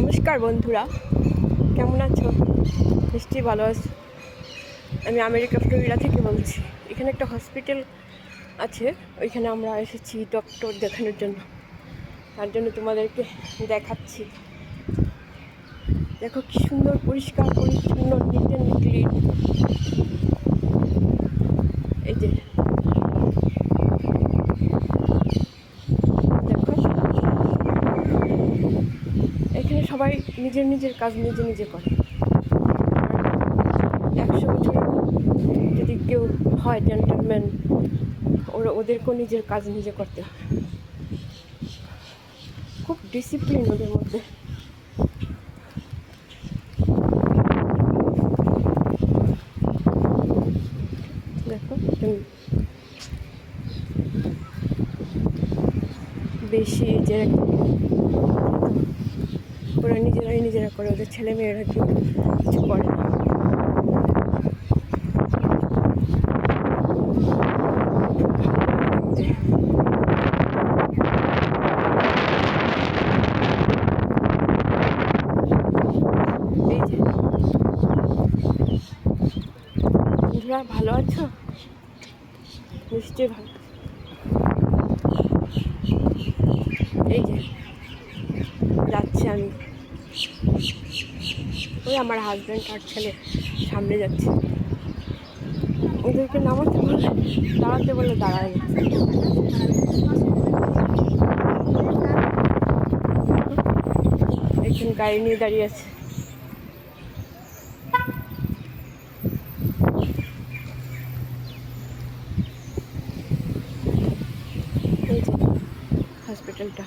নমস্কার বন্ধুরা, কেমন আছো? নিশ্চয়ই ভালো আছো। আমি আমেরিকা ফ্লোরিডা থেকে বলছি। এখানে একটা হসপিটাল আছে, ওইখানে আমরা এসেছি ডক্টর দেখানোর জন্য। তার জন্য তোমাদেরকে দেখাচ্ছি। দেখো কি সুন্দর পরিষ্কার পরিচ্ছন্ন, নিট অ্যান্ড ক্লিন। এই যে দেখো, এখানে সবাই নিজের নিজের কাজ নিজে নিজে করে। 100 বছরের যদি কেউ হয় জেন্টলম্যান, ওদেরকেও নিজের কাজ নিজে করতে হয়। খুব ডিসিপ্লিন ওদের মধ্যে। দেখো বেশি যে ওরা নিজেরা করে, ওদের ছেলে মেয়েরা কেউ কিছু করে না। এই যে বন্ধুরা, ভালো আছো? নিশ্চয়ই ভালো। এই যে যাচ্ছি আমি, ওই আমার হাজব্যান্ড আর ছেলে সামনে যাচ্ছে। ওদেরকে নামাতে বললে, দাঁড়াতে বললে দাঁড়ায় না। একজন গাড়ি নিয়ে দাঁড়িয়ে আছে। এই যে হসপিটালটা।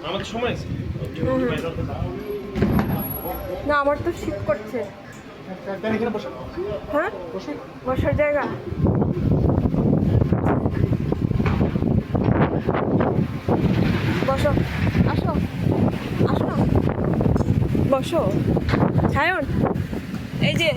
আমাদের সময় আছে না, আমার তো শীত করছে। হ্যাঁ, বসার জায়গা। বসো, আসো আসো না, বসো। সায়ন, এই যে